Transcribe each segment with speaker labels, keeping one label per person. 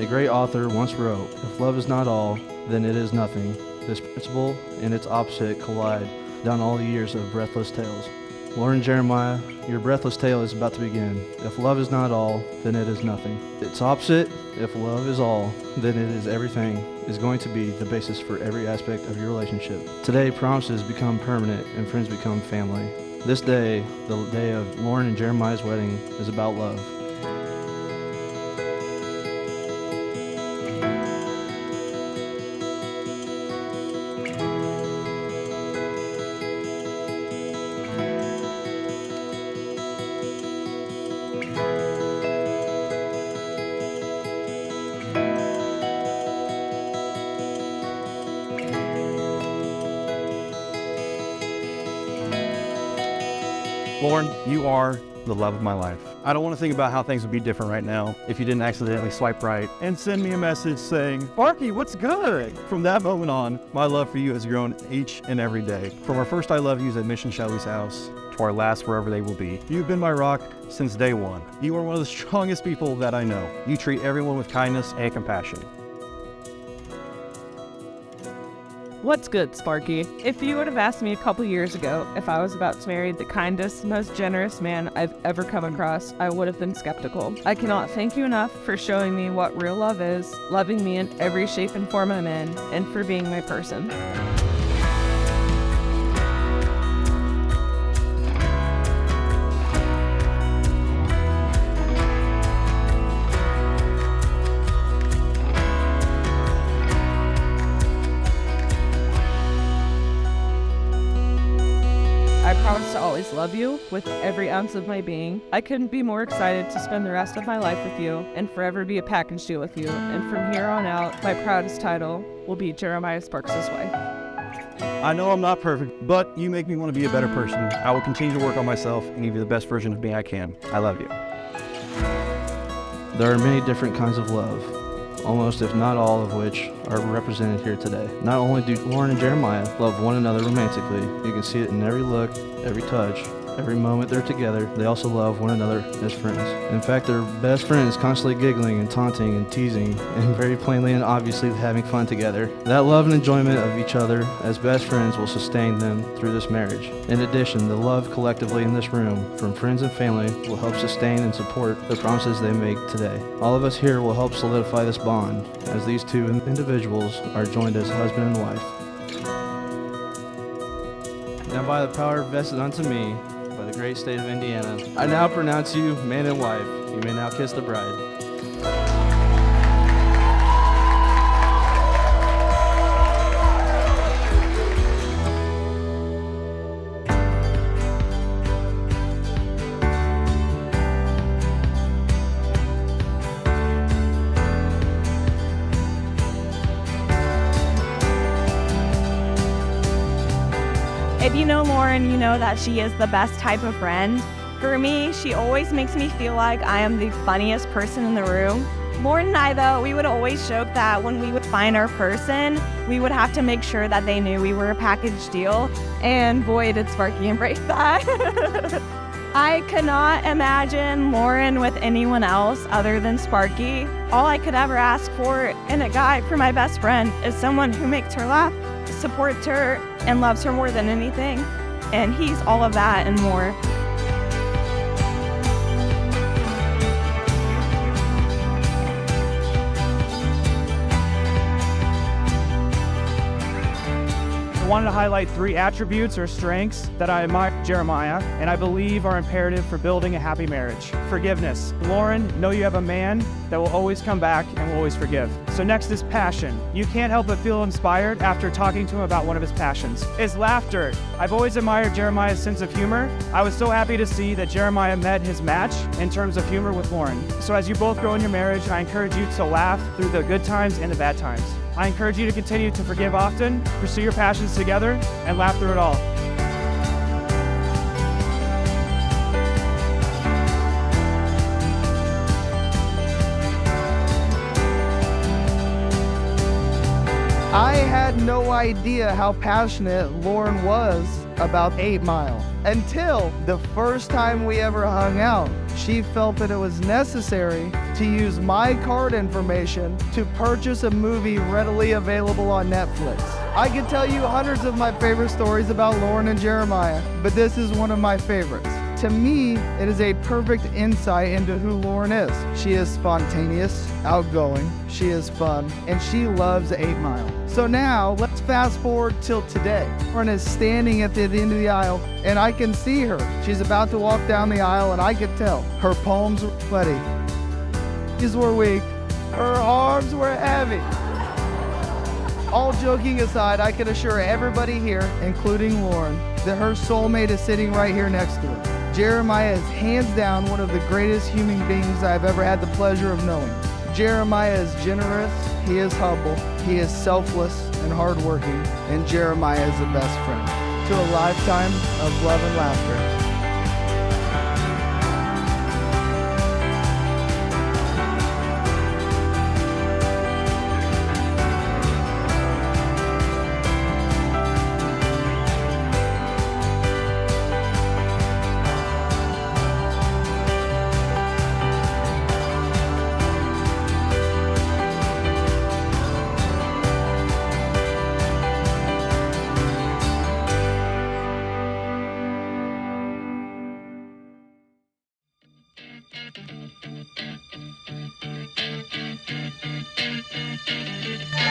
Speaker 1: A great author once wrote, "If love is not all, then it is nothing." This principle and its opposite collide down all the years of Breathless Tales. Lauren Jeremiah, your breathless tale is about to begin. If love is not all, then it is nothing. Its opposite, if love is all, then it is everything, is going to be the basis for every aspect of your relationship. Today, promises become permanent and friends become family. This day, the day of Lauren and Jeremiah's wedding, is about love.
Speaker 2: Lauren, you are the love of my life. I don't want to think about how things would be different right now if you didn't accidentally swipe right and send me a message saying, "Sparky, what's good?" From that moment on, my love for you has grown each and every day. From our first I love yous at Mission Shelly's house to our last wherever they will be. You've been my rock since day one. You are one of the strongest people that I know. You treat everyone with kindness and compassion.
Speaker 3: What's good, Sparky? If you would have asked me a couple years ago if I was about to marry the kindest, most generous man I've ever come across, I would have been skeptical. I cannot thank you enough for showing me what real love is, loving me in every shape and form I'm in, and for being my person. I promise to always love you with every ounce of my being. I couldn't be more excited to spend the rest of my life with you and forever be a package deal with you. And from here on out, my proudest title will be Jeremiah Sparks' wife.
Speaker 2: I know I'm not perfect, but you make me want to be a better person. I will continue to work on myself and give you the best version of me I can. I love you.
Speaker 1: There are many different kinds of love, almost if not all of which are represented here today. Not only do Lauren and Jeremiah love one another romantically, you can see it in every look, every touch, every moment they're together. They also love one another as friends. In fact, they're best friends, constantly giggling and taunting and teasing, and very plainly and obviously having fun together. That love and enjoyment of each other as best friends will sustain them through this marriage. In addition, the love collectively in this room from friends and family will help sustain and support the promises they make today. All of us here will help solidify this bond as these two individuals are joined as husband and wife. Now by the power vested unto me by the great state of Indiana, I now pronounce you man and wife. You may now kiss the bride.
Speaker 4: If you know Lauren, you know that she is the best type of friend. For me, she always makes me feel like I am the funniest person in the room. Lauren and I, though, we would always joke that when we would find our person, we would have to make sure that they knew we were a package deal. And boy, did Sparky embrace that. I could not imagine Lauren with anyone else other than Sparky. All I could ever ask for in a guy for my best friend is someone who makes her laugh, supports her, and loves her more than anything. And he's all of that and more.
Speaker 5: I wanted to highlight 3 attributes or strengths that I admire in Jeremiah and I believe are imperative for building a happy marriage. Forgiveness. Lauren, know you have a man that will always come back and will always forgive. So next is passion. You can't help but feel inspired after talking to him about one of his passions. Is laughter. I've always admired Jeremiah's sense of humor. I was so happy to see that Jeremiah met his match in terms of humor with Lauren. So as you both grow in your marriage, I encourage you to laugh through the good times and the bad times. I encourage you to continue to forgive often, pursue your passions together, and laugh through it all.
Speaker 6: I had no idea how passionate Lauren was about 8 Mile. Until the first time we ever hung out, she felt that it was necessary to use my card information to purchase a movie readily available on Netflix. I could tell you hundreds of my favorite stories about Lauren and Jeremiah, but this is one of my favorites. To me, it is a perfect insight into who Lauren is. She is spontaneous, outgoing, she is fun, and she loves 8 Mile. So now, let's fast forward till today. Lauren is standing at the end of the aisle, and I can see her. She's about to walk down the aisle, and I could tell. Her palms were sweaty. These were weak. Her arms were heavy. All joking aside, I can assure everybody here, including Lauren, that her soulmate is sitting right here next to her. Jeremiah is hands down one of the greatest human beings I've ever had the pleasure of knowing. Jeremiah is generous, he is humble, he is selfless and hardworking, and Jeremiah is the best friend. To a lifetime of love and laughter.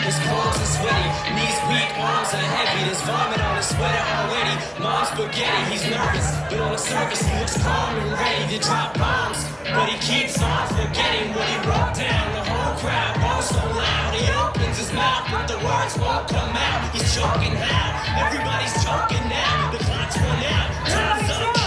Speaker 7: His palms are sweaty, knees weak, arms are heavy. There's vomit on his sweater already. Mom's spaghetti, he's nervous, but on the surface he looks calm and ready to drop bombs. But he keeps on forgetting what he wrote down. The whole crowd goes so loud. He opens his mouth, but the words won't come out. He's choking now, everybody's choking now. The clock's run out, time's up.